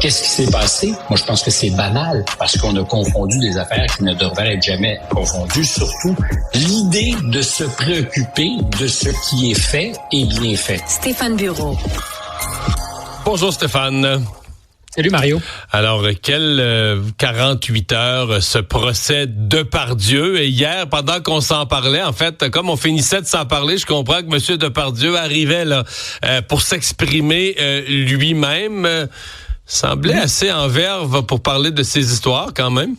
Qu'est-ce qui s'est passé? Moi, je pense que c'est banal parce qu'on a confondu des affaires qui ne devraient être jamais confondues. Surtout, l'idée de se préoccuper de ce qui est fait et bien fait. Stéphane Bureau. Bonjour Stéphane. Salut Mario. Alors, quel 48 heures ce procès Depardieu. Et hier, pendant qu'on s'en parlait, en fait, comme on finissait de s'en parler, je comprends que M. Depardieu arrivait là pour s'exprimer lui-même. Semblait assez en verve pour parler de ses histoires quand même.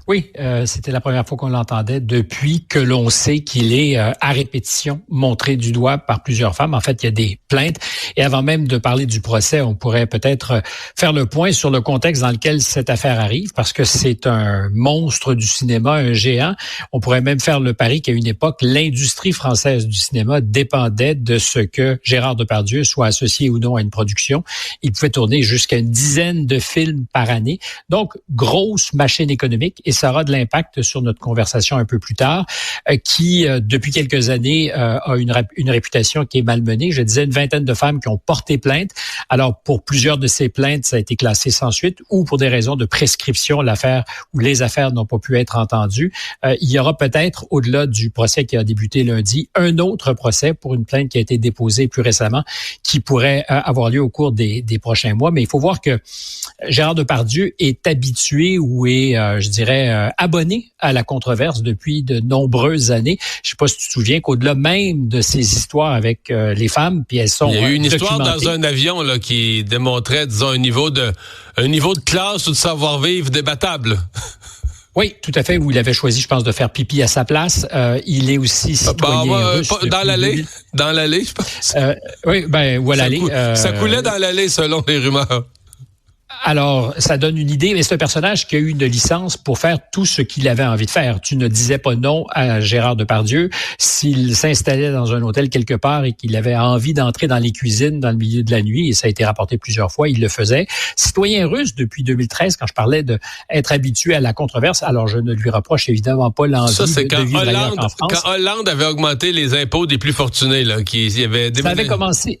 Oui, c'était la première fois qu'on l'entendait depuis que l'on sait qu'il est à répétition montré du doigt par plusieurs femmes. En fait, il y a des plaintes. Et avant même de parler du procès, on pourrait peut-être faire le point sur le contexte dans lequel cette affaire arrive, parce que c'est un monstre du cinéma, un géant. On pourrait même faire le pari qu'à une époque, l'industrie française du cinéma dépendait de ce que Gérard Depardieu soit associé ou non à une production. Il pouvait tourner jusqu'à une dizaine de films par année. Donc, grosse machine économique. Et ça aura de l'impact sur notre conversation un peu plus tard, qui, depuis quelques années, a une réputation qui est malmenée. Je disais une vingtaine de femmes qui ont porté plainte. Alors, pour plusieurs de ces plaintes, ça a été classé sans suite ou pour des raisons de prescription, l'affaire ou les affaires n'ont pas pu être entendues. Il y aura peut-être, au-delà du procès qui a débuté lundi, un autre procès pour une plainte qui a été déposée plus récemment, qui pourrait avoir lieu au cours des prochains mois. Mais il faut voir que Gérard Depardieu est habitué ou est, je dirais, abonné à la controverse depuis de nombreuses années. Je sais pas si tu te souviens qu'au-delà même de ces histoires avec les femmes, puis elles sont il y a eu une histoire documentées. dans un avion là qui démontrait, disons, un niveau de classe ou de savoir-vivre débattable. Oui, tout à fait, où il avait choisi, je pense, de faire pipi à sa place. Il est aussi citoyen russe. Dans l'allée, je pense. Oui, ou à l'allée. Ça coulait dans l'allée, selon les rumeurs. Alors, ça donne une idée, mais c'est un personnage qui a eu une licence pour faire tout ce qu'il avait envie de faire. Tu ne disais pas non à Gérard Depardieu s'il s'installait dans un hôtel quelque part et qu'il avait envie d'entrer dans les cuisines dans le milieu de la nuit, et ça a été rapporté plusieurs fois, il le faisait. Citoyen russe depuis 2013, quand je parlais d'être habitué à la controverse, alors je ne lui reproche évidemment pas l'envie de vivre ailleurs qu'en France. Quand Hollande avait augmenté les impôts des plus fortunés, là, qui y avait déménagé.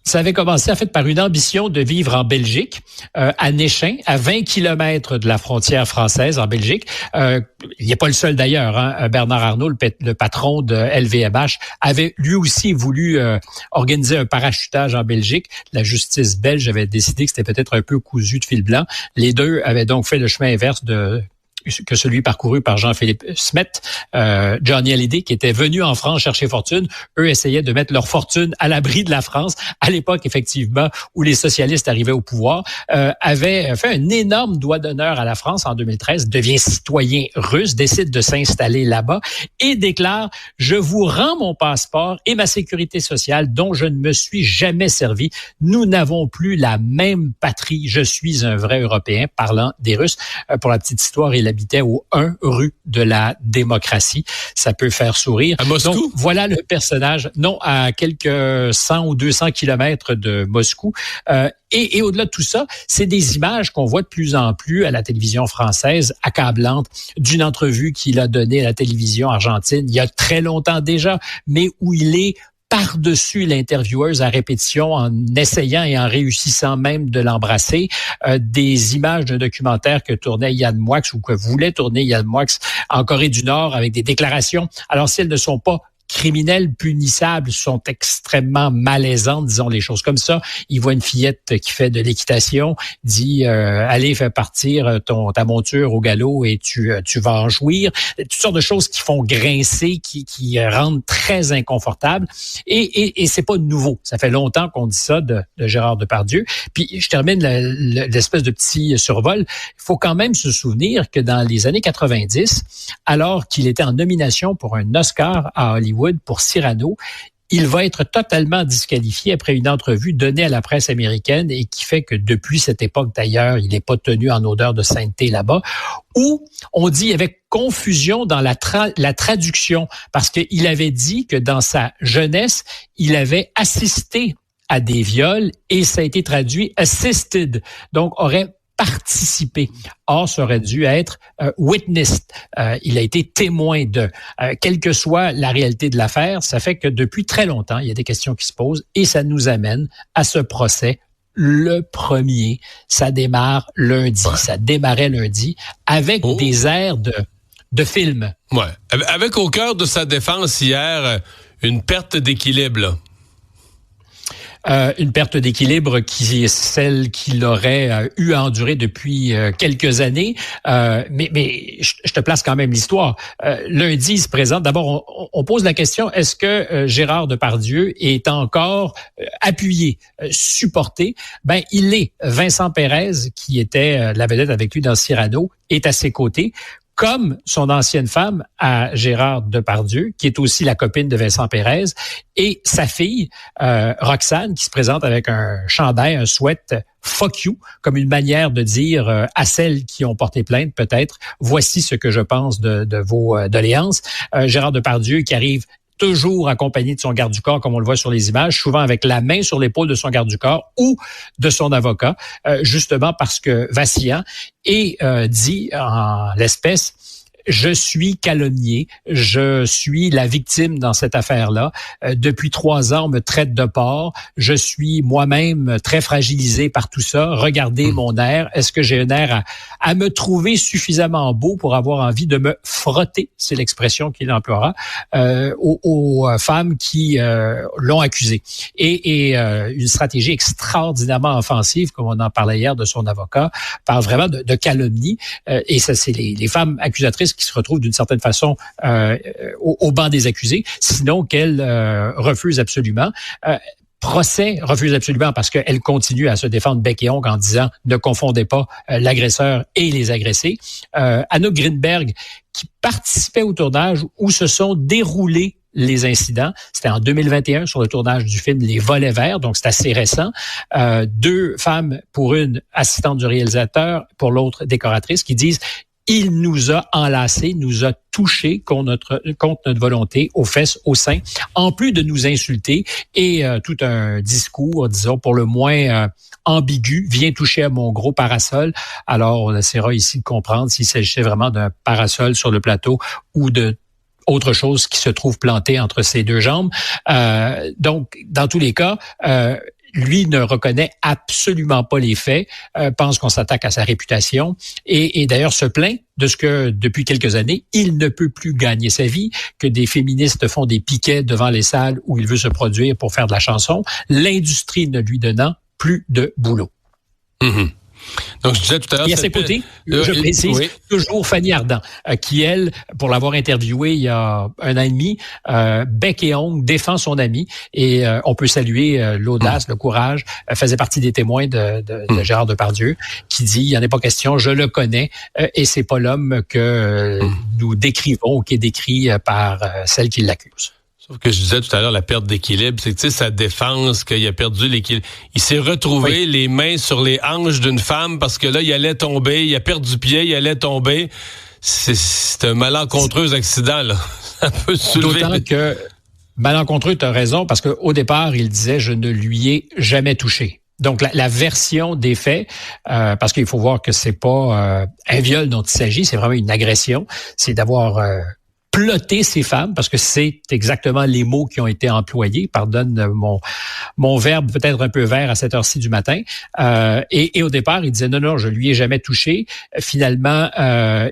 Ça avait commencé en fait par une ambition de vivre en Belgique, à Néchin, à 20 kilomètres de la frontière française en Belgique. Il n'est pas le seul d'ailleurs. Hein. Bernard Arnault, le patron de LVMH, avait lui aussi voulu organiser un parachutage en Belgique. La justice belge avait décidé que c'était peut-être un peu cousu de fil blanc. Les deux avaient donc fait le chemin inverse que celui parcouru par Jean-Philippe Smet, Johnny Hallyday, qui était venu en France chercher fortune. Eux essayaient de mettre leur fortune à l'abri de la France. À l'époque, effectivement, où les socialistes arrivaient au pouvoir, avait fait un énorme doigt d'honneur à la France en 2013, devient citoyen russe, décide de s'installer là-bas et déclare « Je vous rends mon passeport et ma sécurité sociale dont je ne me suis jamais servi. Nous n'avons plus la même patrie. Je suis un vrai Européen. » Parlant des Russes. Pour la petite histoire, il habitait au 1 rue de la démocratie. Ça peut faire sourire. À Moscou? Donc, voilà le personnage. Non, à quelques 100 ou 200 kilomètres de Moscou. Et au-delà de tout ça, c'est des images qu'on voit de plus en plus à la télévision française, accablantes, d'une entrevue qu'il a donnée à la télévision argentine il y a très longtemps déjà, mais où il est par-dessus l'intervieweuse à répétition en essayant et en réussissant même de l'embrasser. Des images d'un documentaire que tournait Yann Moix ou que voulait tourner Yann Moix en Corée du Nord avec des déclarations. Alors, si elles ne sont pas criminelles, punissables, sont extrêmement malaisantes, disons les choses comme ça. Il voit une fillette qui fait de l'équitation, dit allez, fais partir ta monture au galop et tu vas en jouir. Toutes sortes de choses qui font grincer, qui rendent très inconfortable. Et c'est pas nouveau. Ça fait longtemps qu'on dit ça de Gérard Depardieu. Puis je termine l'espèce de petit survol. Il faut quand même se souvenir que dans les années 90, alors qu'il était en nomination pour un Oscar à Hollywood pour Cyrano, il va être totalement disqualifié après une entrevue donnée à la presse américaine et qui fait que depuis cette époque d'ailleurs, il n'est pas tenu en odeur de sainteté là-bas, où on dit avec confusion dans la traduction, parce qu'il avait dit que dans sa jeunesse, il avait assisté à des viols et ça a été traduit assisted, donc aurait participé. Or, ça aurait dû être witnessed. Il a été témoin de. Quelle que soit la réalité de l'affaire, ça fait que depuis très longtemps, il y a des questions qui se posent et ça nous amène à ce procès le premier. Ça démarre lundi. Ouais. Ça démarrait lundi avec des airs de film. Ouais. Avec au cœur de sa défense hier, une perte d'équilibre, là. Une perte d'équilibre qui est celle qu'il aurait eu à endurer depuis quelques années. Mais je te place quand même l'histoire. Lundi, il se présente. D'abord, on pose la question, est-ce que Gérard Depardieu est encore appuyé, supporté? Ben, il est. Vincent Pérez, qui était la vedette avec lui dans Cyrano, est à ses côtés, comme son ancienne femme à Gérard Depardieu, qui est aussi la copine de Vincent Pérez, et sa fille, Roxane, qui se présente avec un chandail, un sweat « fuck you », comme une manière de dire à celles qui ont porté plainte, peut-être, voici ce que je pense de vos doléances. Gérard Depardieu qui arrive toujours accompagné de son garde du corps, comme on le voit sur les images, souvent avec la main sur l'épaule de son garde du corps ou de son avocat, justement parce que vacillant, et dit en l'espèce, je suis calomnié, je suis la victime dans cette affaire-là. Depuis 3 ans, on me traite de porc. Je suis moi-même très fragilisé par tout ça. Regardez mon air. Est-ce que j'ai un air à me trouver suffisamment beau pour avoir envie de me frotter, c'est l'expression qu'il emploiera, aux femmes qui l'ont accusé. Et une stratégie extraordinairement offensive, comme on en parlait hier de son avocat, parle vraiment de calomnie. Et ça, c'est les femmes accusatrices qui se retrouvent d'une certaine façon au banc des accusés, sinon qu'elle refuse absolument. Procès refuse absolument parce qu'elle continue à se défendre bec et ongle en disant ne confondez pas l'agresseur et les agressés. Anouk Greenberg, qui participait au tournage où se sont déroulés les incidents. C'était en 2021 sur le tournage du film Les Volets Verts, donc c'est assez récent. 2 femmes, pour une assistante du réalisateur, pour l'autre décoratrice, qui disent il nous a enlacés, nous a touchés contre notre volonté, aux fesses, au sein, en plus de nous insulter, et tout un discours, disons, pour le moins ambigu, vient toucher à mon gros parasol. Alors, on essaiera ici de comprendre s'il s'agissait vraiment d'un parasol sur le plateau ou de autre chose qui se trouve planté entre ses 2 jambes. Donc, dans tous les cas, lui ne reconnaît absolument pas les faits, pense qu'on s'attaque à sa réputation et d'ailleurs se plaint de ce que, depuis quelques années, il ne peut plus gagner sa vie, que des féministes font des piquets devant les salles où il veut se produire pour faire de la chanson, l'industrie ne lui donnant plus de boulot. Mm-hmm. Donc, je disais tout à l'heure... Et à ses côtés, je précise, oui, toujours Fanny Ardant, qui, elle, pour l'avoir interviewée il y a 1 an et demi, bec et ongle, défend son ami. Et on peut saluer l'audace, le courage, faisait partie des témoins de Gérard Depardieu, qui dit, il n'y en a pas question, je le connais, et c'est pas l'homme que nous décrivons ou qui est décrit par celle qui l'accuse. Sauf que je disais tout à l'heure, la perte d'équilibre, c'est que, tu sais, sa défense, qu'il a perdu l'équilibre. Il s'est retrouvé les mains sur les hanches d'une femme parce que là, il allait tomber, il a perdu pied, il allait tomber. C'est un malencontreux accident, là. Ça peut soulever... D'autant que, malencontreux, tu as raison, parce qu'au départ, il disait, je ne lui ai jamais touché. Donc, la version des faits, parce qu'il faut voir que c'est pas un viol dont il s'agit, c'est vraiment une agression, c'est d'avoir... plotter ces femmes, parce que c'est exactement les mots qui ont été employés. Pardonne mon verbe peut-être un peu vert à cette heure-ci du matin. Et au départ, il disait non, je lui ai jamais touché. Finalement,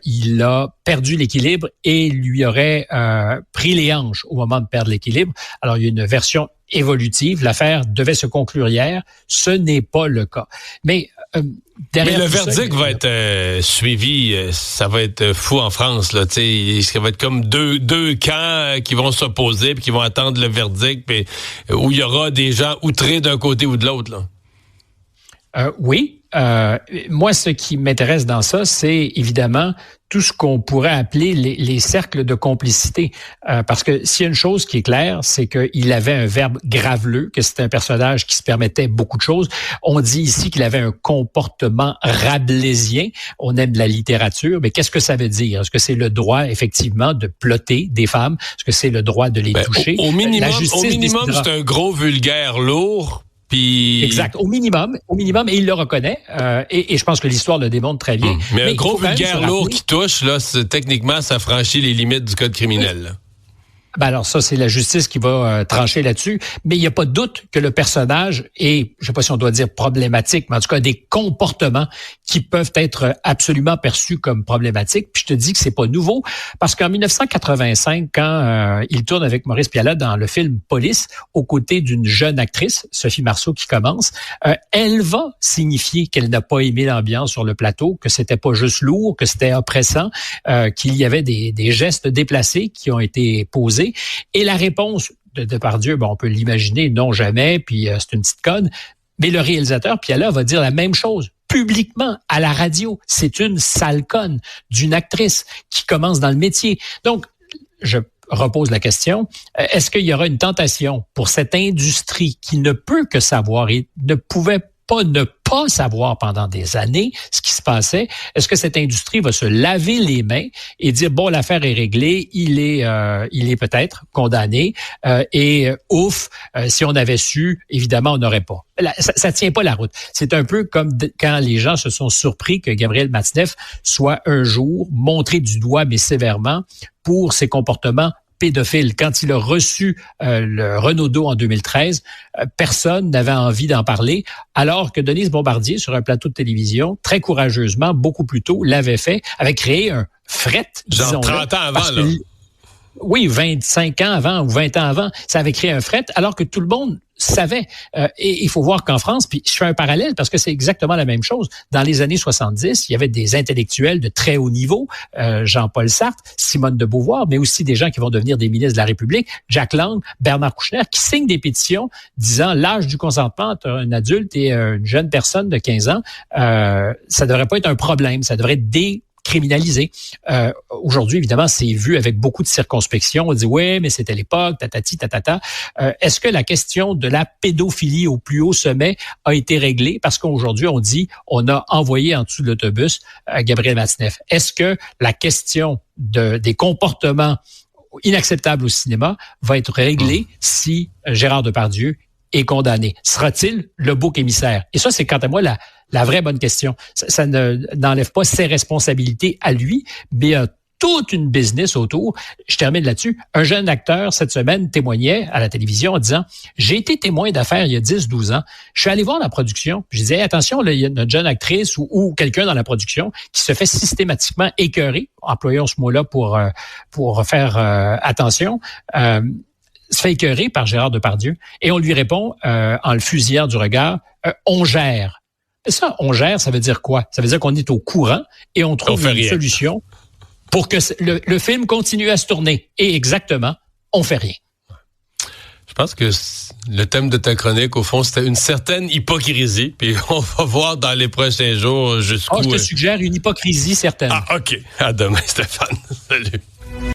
il a perdu l'équilibre et lui aurait pris les hanches au moment de perdre l'équilibre. Alors, il y a une version évolutive. L'affaire devait se conclure hier. Ce n'est pas le cas. Mais le verdict va être suivi, ça va être fou en France, là. Tu sais, ça va être comme deux camps qui vont s'opposer puis qui vont attendre le verdict, puis où il y aura des gens outrés d'un côté ou de l'autre, là. Oui. Moi, ce qui m'intéresse dans ça, c'est évidemment tout ce qu'on pourrait appeler les cercles de complicité. Parce que s'il y a une chose qui est claire, c'est qu'il avait un verbe graveleux, que c'était un personnage qui se permettait beaucoup de choses. On dit ici qu'il avait un comportement rabelaisien. On aime la littérature, mais qu'est-ce que ça veut dire? Est-ce que c'est le droit, effectivement, de plotter des femmes? Est-ce que c'est le droit de les toucher? Au minimum, c'est un gros vulgaire lourd. Puis... Exact. Au minimum, et il le reconnaît, et je pense que l'histoire le démontre très bien. Mais un gros vulgaire lourd qui touche, là, techniquement, ça franchit les limites du code criminel. Là. Ben alors ça, c'est la justice qui va trancher là-dessus. Mais il n'y a pas de doute que le personnage est, je ne sais pas si on doit dire problématique, mais en tout cas des comportements qui peuvent être absolument perçus comme problématiques. Puis je te dis que c'est pas nouveau, parce qu'en 1985, quand il tourne avec Maurice Pialat dans le film Police, aux côtés d'une jeune actrice, Sophie Marceau, qui commence, elle va signifier qu'elle n'a pas aimé l'ambiance sur le plateau, que c'était pas juste lourd, que c'était oppressant, qu'il y avait des gestes déplacés qui ont été posés. Et la réponse de Depardieu, on peut l'imaginer, non jamais, puis c'est une petite conne. Mais le réalisateur, Pialat, va dire la même chose publiquement à la radio. C'est une sale conne d'une actrice qui commence dans le métier. Donc, je repose la question, est-ce qu'il y aura une tentation pour cette industrie qui ne peut que savoir et ne pouvait pas ne pas savoir pendant des années ce qui se passait? Est-ce que cette industrie va se laver les mains et dire, bon, l'affaire est réglée, il est peut-être condamné, ouf, si on avait su, évidemment, on n'aurait pas. Ça tient pas la route. C'est un peu comme quand les gens se sont surpris que Gabriel Matzneff soit un jour montré du doigt, mais sévèrement, pour ses comportements pédophile. Quand il a reçu le Renaudot en 2013, personne n'avait envie d'en parler, alors que Denise Bombardier, sur un plateau de télévision, très courageusement, beaucoup plus tôt, l'avait fait, avait créé un fret, genre 30 ans avant, là. Oui, 25 ans avant ou 20 ans avant, ça avait créé un fret, alors que tout le monde savait. Et il faut voir qu'en France, puis je fais un parallèle parce que c'est exactement la même chose. Dans les années 70, il y avait des intellectuels de très haut niveau, Jean-Paul Sartre, Simone de Beauvoir, mais aussi des gens qui vont devenir des ministres de la République, Jack Lang, Bernard Kouchner, qui signent des pétitions disant l'âge du consentement entre un adulte et une jeune personne de 15 ans, ça devrait pas être un problème, ça devrait être criminalisé. Aujourd'hui, évidemment, c'est vu avec beaucoup de circonspection. On dit, ouais, mais c'était l'époque, tatati, tatata. Est-ce que la question de la pédophilie au plus haut sommet a été réglée? Parce qu'aujourd'hui, on dit, on a envoyé en dessous de l'autobus Gabriel Matzneff. Est-ce que la question des comportements inacceptables au cinéma va être réglée si Gérard Depardieu est condamné? Sera-t-il le bouc émissaire? Et ça, c'est quant à moi la vraie bonne question. Ça n'enlève pas ses responsabilités à lui, mais il y a toute une business autour. Je termine là-dessus. Un jeune acteur, cette semaine, témoignait à la télévision en disant « J'ai été témoin d'affaires il y a 10-12 ans. Je suis allé voir la production. Je disais, attention, là, il y a notre jeune actrice ou quelqu'un dans la production qui se fait systématiquement écœurer, employons ce mot-là pour faire attention, se fait écœurer par Gérard Depardieu. Et on lui répond, en le fusillant du regard, on gère. Ça, on gère, ça veut dire quoi? Ça veut dire qu'on est au courant et on trouve une solution pour que le film continue à se tourner. Et exactement, on fait rien. Je pense que le thème de ta chronique, au fond, c'était une certaine hypocrisie. Puis on va voir dans les prochains jours jusqu'où... je te suggère une hypocrisie certaine. Ah, OK. À demain, Stéphane. Salut.